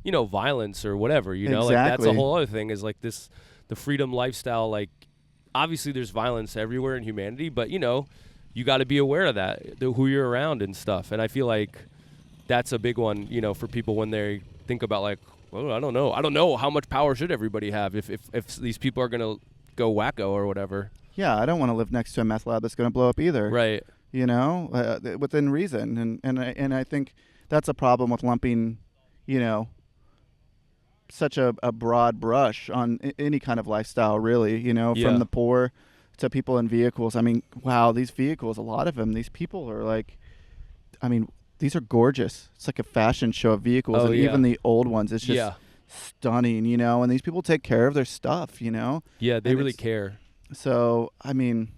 violence or whatever, Exactly. like that's a whole other thing is like the freedom lifestyle. Like, obviously there's violence everywhere in humanity, but you got to be aware of that, who you're around and stuff. And I feel like that's a big one, for people when they think about like, well, I don't know how much power should everybody have if these people are going to go wacko or whatever. Yeah, I don't want to live next to a meth lab that's going to blow up either. Right. Within reason. And I think that's a problem with lumping, such a broad brush on any kind of lifestyle, really, you know, from the poor to people in vehicles. I mean, wow, these vehicles, a lot of them, these people are like, I mean, these are gorgeous. It's like a fashion show of vehicles. And even the old ones, it's just stunning, you know, and these people take care of their stuff, you know. Yeah, they really care. So, I mean,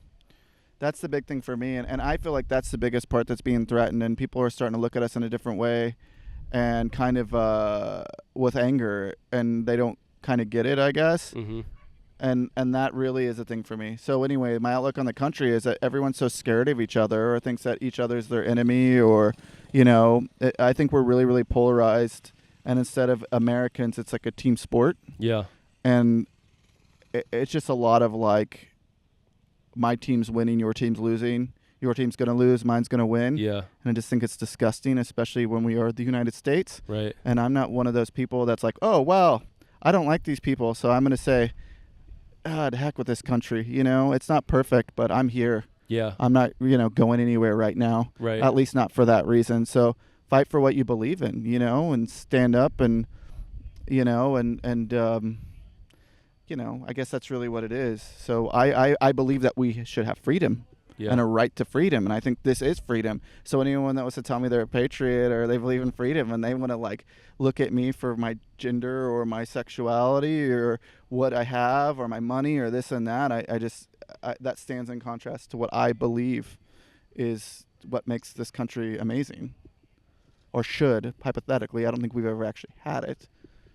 that's the big thing for me. And I feel like that's the biggest part that's being threatened. And people are starting to look at us in a different way and kind of with anger. And they don't kind of get it, I guess. Mm-hmm. And that really is a thing for me. So anyway, my outlook on the country is that everyone's so scared of each other or thinks that each other's their enemy or, you know, I think we're really, really polarized. And instead of Americans, it's like a team sport. Yeah. And it's just a lot of like, my team's winning, your team's losing. Your team's going to lose, mine's going to win. Yeah. And I just think it's disgusting, especially when we are the United States. Right. And I'm not one of those people that's like, oh, well, I don't like these people, so I'm going to say, to heck with this country. You know, it's not perfect, but I'm here. Yeah. I'm not, you know, going anywhere right now. Right. At least not for that reason. So fight for what you believe in, you know, and stand up and, you know, and you know, I guess that's really what it is. So I believe that we should have freedom. Yeah. And a right to freedom. And I think this is freedom. So anyone that was to tell me they're a patriot or they believe in freedom and they want to like look at me for my gender or my sexuality or what I have or my money or this and that, I that stands in contrast to what I believe is what makes this country amazing. Or should, hypothetically. I don't think we've ever actually had it.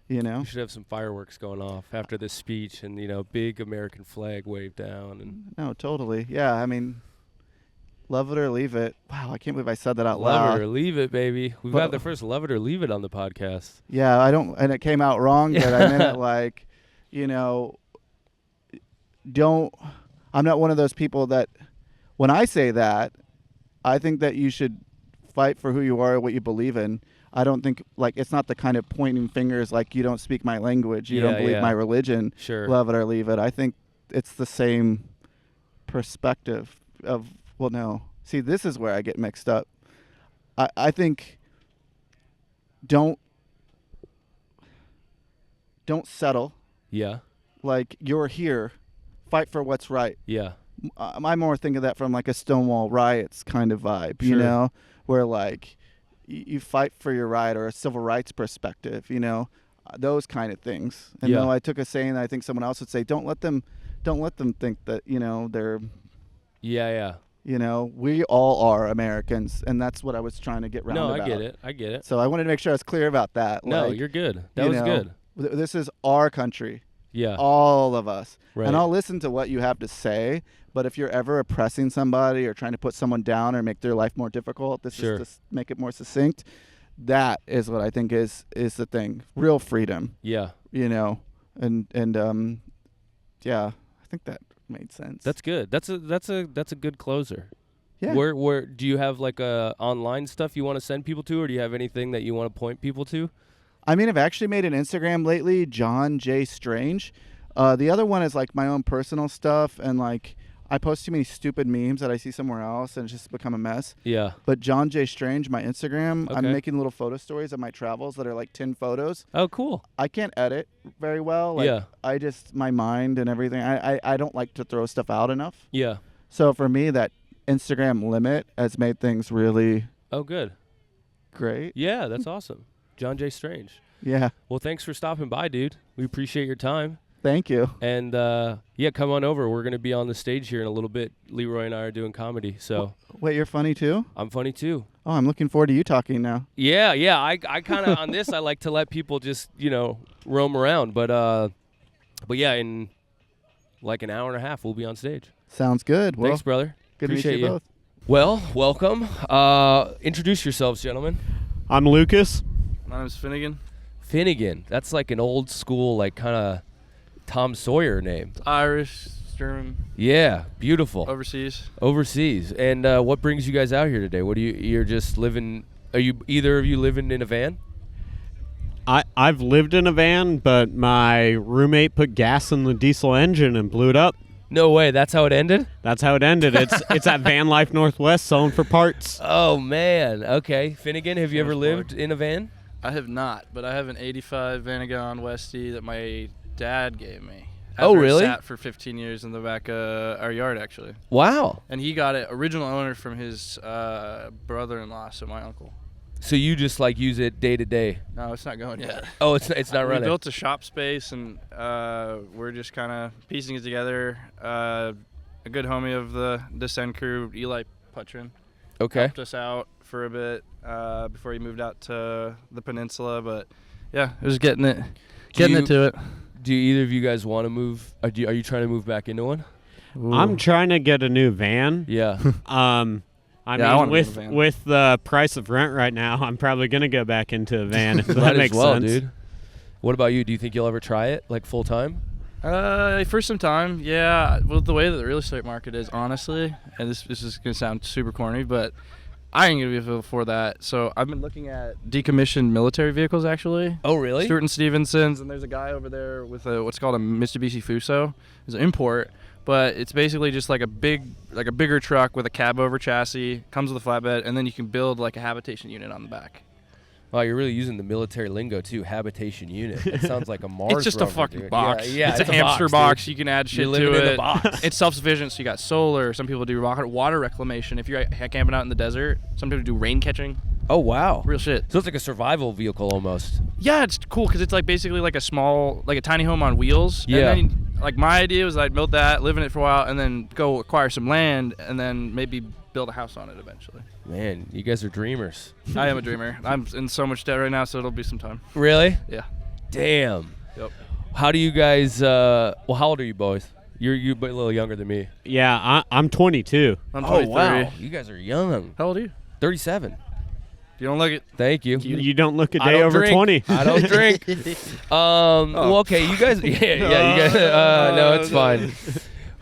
You know, we should have some fireworks going off after this speech and, you know, big American flag waved down. And no, totally. Yeah, I mean, love it or leave it. Wow, I can't believe I said that out loud. Love it or leave it, baby. We've had the first love it or leave it on the podcast. Yeah, and it came out wrong, but I meant it like, you know, I'm not one of those people that, when I say that, I think that you should fight for who you are, what you believe in. I don't think, like, it's not the kind of pointing fingers like you don't speak my language, you don't believe my religion, love it or leave it. I think it's the same perspective of, well, no. See, this is where I get mixed up. I think don't settle. Yeah. Like, you're here. Fight for what's right. Yeah. I more think of that from, like, a Stonewall Riots kind of vibe, you know, where, like, you fight for your right, or a civil rights perspective, you know, those kind of things. And though I took a saying that I think someone else would say, don't let them think that, you know, they're, you know, we all are Americans, and that's what I was trying to get round about. No, I get it. So I wanted to make sure I was clear about that. No, you're good. That was good. This is our country. Yeah. All of us. Right. And I'll listen to what you have to say, but if you're ever oppressing somebody or trying to put someone down or make their life more difficult, this is to make it more succinct. That is what I think is the thing. Real freedom. Yeah. You know, and yeah, I think that made sense. That's good. That's a good closer. Yeah. Where do you have like online stuff you want to send people to, or do you have anything that you want to point people to? I mean, I've actually made an Instagram lately, John J. Strange. The other one is like my own personal stuff, and like I post too many stupid memes that I see somewhere else, and it's just become a mess. Yeah. But John J. Strange, my Instagram, I'm making little photo stories of my travels that are like 10 photos. Oh, cool. I can't edit very well. Like, I just, my mind and everything, I don't like to throw stuff out enough. Yeah. So for me, that Instagram limit has made things really great. Yeah, that's awesome. John J. Strange. Yeah. Well, thanks for stopping by, dude. We appreciate your time. Thank you. And, come on over. We're going to be on the stage here in a little bit. Leroy and I are doing comedy, so. Wait, you're funny too? I'm funny too. Oh, I'm looking forward to you talking now. Yeah. I kind of, on this, I like to let people just, you know, roam around. But yeah, in like an hour and a half, we'll be on stage. Sounds good. Well, thanks, brother. Good appreciate to meet you both. Well, welcome. Introduce yourselves, gentlemen. I'm Lucas. My name's Finnegan. Finnegan. That's like an old school, like kind of Tom Sawyer name. It's Irish, German. Yeah, beautiful. Overseas. And what brings you guys out here today? You're just living, are you either of you living in a van? I've lived in a van, but my roommate put gas in the diesel engine and blew it up. No way, that's how it ended? That's how it ended. It's at Van Life Northwest selling for parts. Oh, man. Okay. Finnegan, have you ever lived in a van? I have not, but I have an 85 Vanagon Westie that my dad gave me. Oh, really? Sat for 15 years in the back of our yard, actually. Wow. And he got it, original owner, from his brother-in-law, so my uncle. So you just like use it day to day? No, it's not going yet. Oh, it's not running. We built a shop space, and we're just kind of piecing it together. A good homie of the Descend crew, Eli Putrin, helped us out for a bit before he moved out to the peninsula. But yeah, it was getting it to it. Do either of you guys want to move? Are you trying to move back into one? Ooh. I'm trying to get a new van. Yeah. I mean, with the price of rent right now, I'm probably gonna go back into a van if that makes sense. Dude. What about you? Do you think you'll ever try it, like full time? For some time, yeah. Well, the way that the real estate market is, honestly, and this is gonna sound super corny, but I ain't gonna be able for that. So I've been looking at decommissioned military vehicles, actually. Oh, really? Stewart and Stevenson's, and there's a guy over there with what's called a Mitsubishi Fuso. It's an import, but it's basically just like a bigger truck with a cab over chassis, comes with a flatbed, and then you can build like a habitation unit on the back. Wow, you're really using the military lingo too. Habitation unit. That sounds like a Mars. It's just rover, a fucking dude. box. Yeah, it's a hamster box. You can add shit to it. In a box. It's self-sufficient, so you got solar. Some people do water reclamation. If you're camping out in the desert, some people do rain catching. Oh, wow. Real shit. So it's like a survival vehicle almost. Yeah, it's cool because it's like basically like a small, like a tiny home on wheels. Yeah. And then, like, my idea was I'd build that, live in it for a while, and then go acquire some land, and then maybe build a house on it eventually. Man, you guys are dreamers. I am a dreamer. I'm in so much debt right now, so it'll be some time. Really? Yeah. Damn. Yep. How do you guys, how old are you boys? You're a little younger than me. Yeah, I'm 22. I'm 23. Oh, wow. You guys are young. How old are you? 37. You don't look it. Thank you. You don't look a day over drink. 20. I don't drink. Well, okay, you guys. Yeah, you guys. No, it's fine.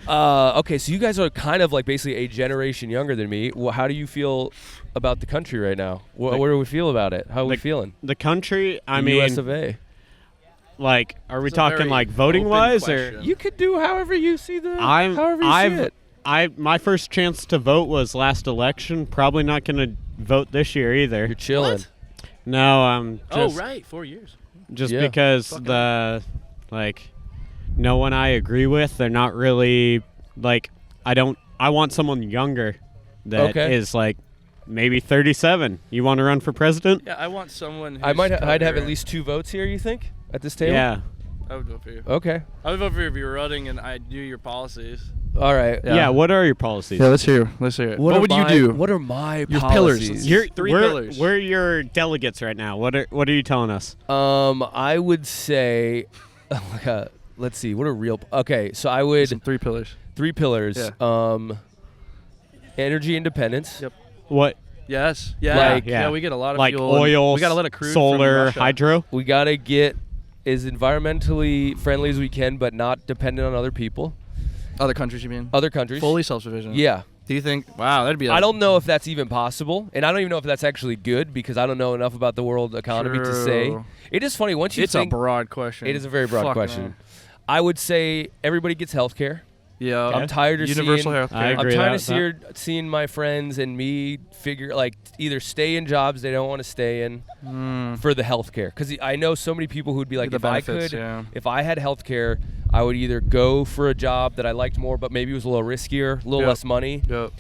Okay, so you guys are kind of like basically a generation younger than me. Well, how do you feel about the country right now? What do we feel about it? How are we feeling? The country, I The mean, US of A. like, are we It's a talking very like voting wise, open or You could do however you see the. I'm however you I've see it. my first chance to vote was last election. Probably not gonna vote this year either. You're chilling. What? No, just right, 4 years. just Yeah. because Fucking- the no one I agree with. They're not really like I want someone younger that is like maybe 37. You want to run for president? Yeah, I want someone. I'd have at least 2 votes here. You think at this table? Yeah. I would vote for you. Okay. I would vote for you if you were running and I do your policies. All right. Yeah. What are your policies? Yeah, let's hear it. What would you do? What are my Your policies? pillars. You're, Three we're, pillars. We're your delegates right now. What are you telling us? I would say, let's see. What are real? Okay, so I would Some 3 pillars. 3 pillars. Yeah. Energy independence. Yep. What? Yes. Like- yeah. We get a lot of Like fuel. and oil, we got a lot of crude solar, from Russia. hydro? We gotta get as environmentally friendly as we can, but not dependent on other people, Other countries, you mean? other countries. Fully self-sufficient. Yeah. Do you think? Wow, that'd be. I don't know if that's even possible, and I don't even know if that's actually good because I don't know enough about the world economy to say. True. It is funny once you It's think a broad question. it is a very broad Fucking question. hell. I would say everybody gets health care. Yeah. I'm tired of Universal seeing. health I care. agree. I'm tired with of seeing my friends and me figure either stay in jobs they don't want to stay in for the health care because I know so many people who'd be like, The if benefits, I could, yeah. if I had health care, I would either go for a job that I liked more, but maybe it was a little riskier, a little Yep. less money. Yep.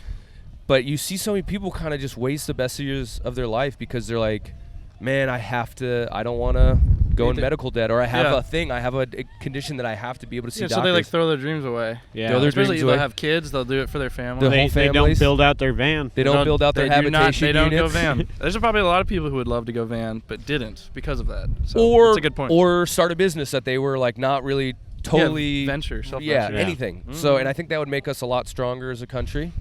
But you see so many people kind of just waste the best years of their life because they're like, man, I don't want to go in medical debt, or I have a condition that I have to be able to see Yeah, so doctors. they like throw their dreams away. Yeah. Throw their Especially dreams if they away. have kids, they'll do it for their family. The They, whole they don't families. build out their van. They don't build out their they do not- habitation They don't units. go van. There's probably a lot of people who would love to go van, but didn't because of that. So or that's a good point. or start a business that they were like not really totally venture, yeah, self-venture. anything. Mhm. So, and I think that would make us a lot stronger as a country.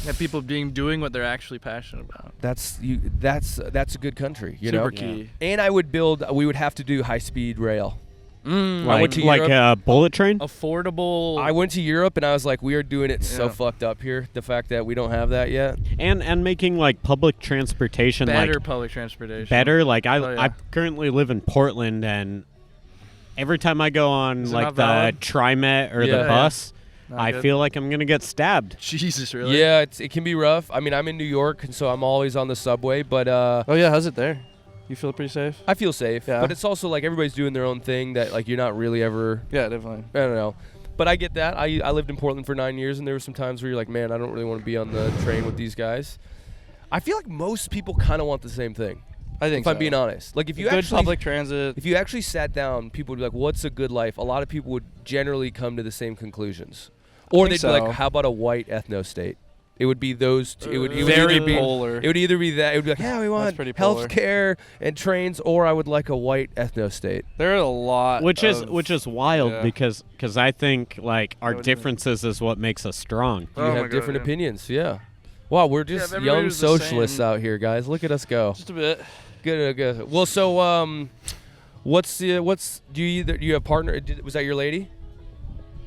Yeah, people doing what they're actually passionate about. That's a good country, you know. Super key. And we would have to do high-speed rail. Mm, I went to like Europe. a bullet train? affordable. I went to Europe and I was like, we are doing it so Yeah. fucked up here. The fact that we don't have that yet. And making like public transportation better like public transportation. better. Like Oh, yeah. I currently live in Portland, and every time I go on Is it like not the valid? TriMet or Yeah. the bus, Not I good? feel like I'm gonna get stabbed. Jesus, really? Yeah, it can be rough. I mean, I'm in New York, and so I'm always on the subway. But Oh yeah, how's it there? You feel pretty safe? I feel safe, Yeah. but it's also like everybody's doing their own thing that like you're not really ever. Yeah, definitely. I don't know. But I get that. I lived in Portland for 9 years, and there were some times where you're like, man, I don't really want to be on the train with these guys. I feel like most people kind of want the same thing. I think if I'm being honest. Like if you good actually public transit. If you actually sat down, people would be like, what's a good life? A lot of people would generally come to the same conclusions. Or they'd be like, how about a white ethno-state? It would be those two. It would very either be polar. It would either be that. It would be like, yeah, we want health care and trains, or I would like a white ethno-state. There are a lot, which is wild because I think like our differences is what makes us strong. You have different opinions, yeah. Wow, we're just young socialists out here, guys. Look at us go. Just a bit. Good. Well, so do you have a partner? Was that your lady?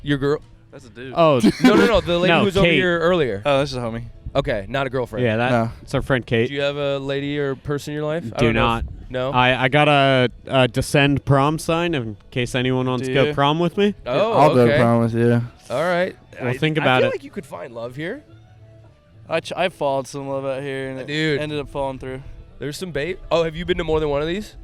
Your girl? That's a dude. Oh no, the lady who was over here earlier. Oh, this is a homie. Okay, not a girlfriend. Yeah, that's our friend Kate. Do you have a lady or person in your life? Do not. No. I got a Descend prom sign in case anyone wants to go prom with me. Oh, I'll okay. go to prom with you. All right. Well, think about it. I feel like you could find love here. I followed some love out here, and it ended up falling through. There's some bait. Oh, have you been to more than one of these?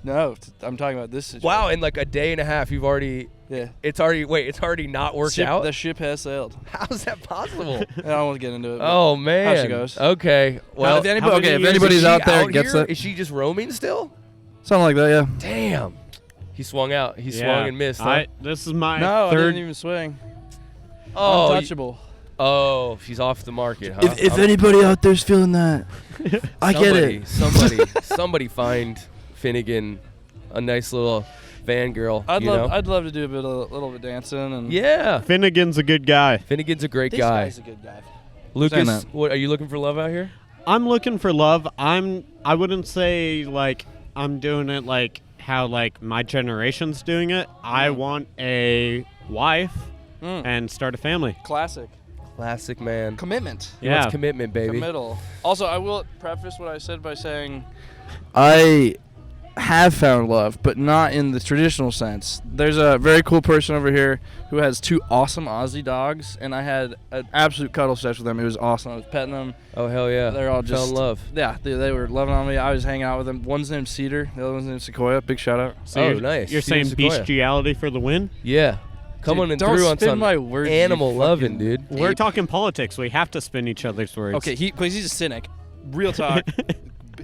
No, I'm talking about this situation. Wow, in like a day and a half, you've already. Yeah. It's already not worked out? The ship has sailed. How's that possible? I don't want to get into it. Oh, man. How she goes. Okay. Well, if anybody's out there gets it. Is she just roaming still? Something like that, yeah. Damn. He swung out. He swung and missed. Huh? This is my I third. didn't even swing. Oh, untouchable. She's off the market, huh? If anybody out there's feeling that, I get it. Somebody find Finnegan a nice little fangirl. I'd love to do a little bit dancing and. Yeah. Finnegan's a good guy. Finnegan's a great This guy. guy's a good guy. Lucas, what are you looking for love out here? I'm looking for love. I wouldn't say like I'm doing it like how like my generation's doing it. I want a wife and start a family. Classic, man. Commitment. He wants commitment, baby. Committal. Also, I will preface what I said by saying I have found love, but not in the traditional sense. There's a very cool person over here who has 2 awesome Aussie dogs, and I had an absolute cuddle session with them. It was awesome. I was petting them. Oh, hell yeah. They're all just fell in love. Yeah, they were loving on me. I was hanging out with them. One's named Cedar. The other one's named Sequoia. Big shout out. So nice. You're saying bestiality for the win? Yeah. Come on and through on some animal loving, dude. We're talking politics. We have to spin each other's words. Okay, he's a cynic. Real talk.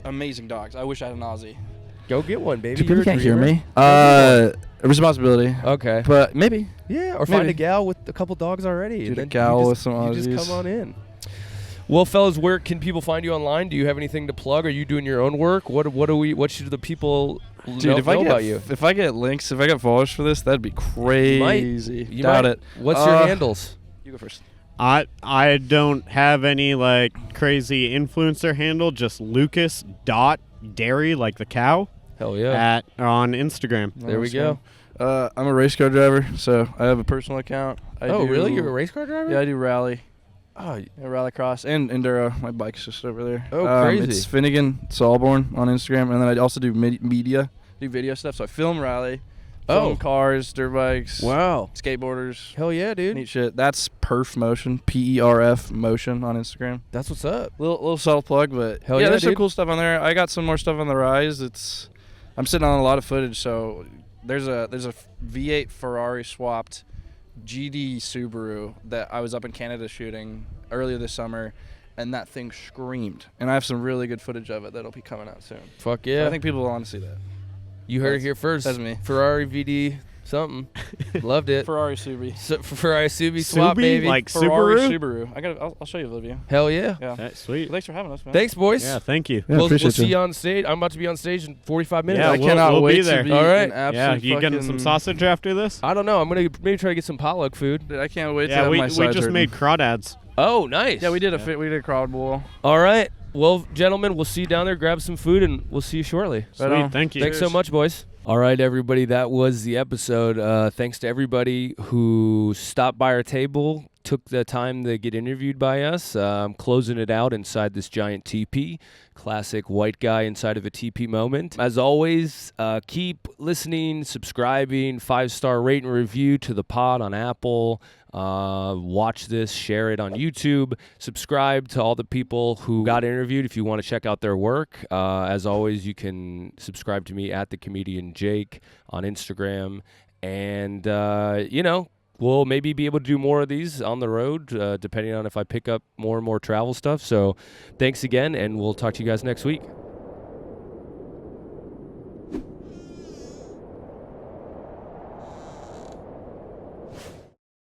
Amazing dogs. I wish I had an Aussie. Go get one, baby. People can't hear me. Responsibility. Okay. But maybe. Yeah, or find a gal with a couple dogs already. Dude, and then a gal you with some Aussies. You just come on in. Well, fellas, where can people find you online? Do you have anything to plug? Are you doing your own work? What should the people know about you? If I get links, if I get followers for this, that'd be crazy. You Doubt it. What's your handles? You go first. I don't have any like crazy influencer handle, just Lucas.Dairy, like the cow. Hell yeah. On Instagram. There we go. I'm a race car driver, so I have a personal account. Really? You're a race car driver? Yeah, I do rally. Oh, rallycross and enduro. My bike's just over there. Oh, crazy. It's Finnegan Silberman on Instagram, and then I also do media, do video stuff. So I film rally, film cars, dirt bikes. Wow. Skateboarders. Hell yeah, dude. Neat shit. That's Perf Motion, PERF Motion on Instagram. That's what's up. Little subtle plug, but hell yeah, there's dude. some cool stuff on there. I got some more stuff on the rise. I'm sitting on a lot of footage. So there's a V8 Ferrari swapped GD Subaru that I was up in Canada shooting earlier this summer, and that thing screamed. And I have some really good footage of it that'll be coming out soon. Fuck yeah. So I think people will want to see that. You heard it here first. That's me. Ferrari VD something. Loved it. Ferrari Subi. Ferrari Subi swap, baby. Like Ferrari Subaru? Subaru. I'll show you the video. Hell yeah. That's sweet. Well, thanks for having us, man. Thanks, boys. Yeah, thank you. Yeah, we'll see you on stage. I'm about to be on stage in 45 minutes. Yeah, I cannot wait be there. to be All right. an absolute Yeah, you getting some sausage after this? I don't know. I'm going to maybe try to get some potluck food. Dude, I can't wait to Yeah, have we my sides just hurting. made crawdads. Oh, nice. Yeah, we did a crowd bowl. All right. Well, gentlemen, we'll see you down there. Grab some food, and we'll see you shortly. Sweet, thank you. Thanks so much, boys. All right, everybody. That was the episode. Thanks to everybody who stopped by our table took the time to get interviewed by us. I'm closing it out inside this giant teepee. Classic white guy inside of a teepee moment. As always, keep listening, subscribing, 5-star rate and review to the pod on Apple. Watch this, share it on YouTube, subscribe to all the people who got interviewed if you want to check out their work. As always, you can subscribe to me at The Comedian Jake on Instagram. And, we'll maybe be able to do more of these on the road, depending on if I pick up more and more travel stuff. So thanks again, and we'll talk to you guys next week.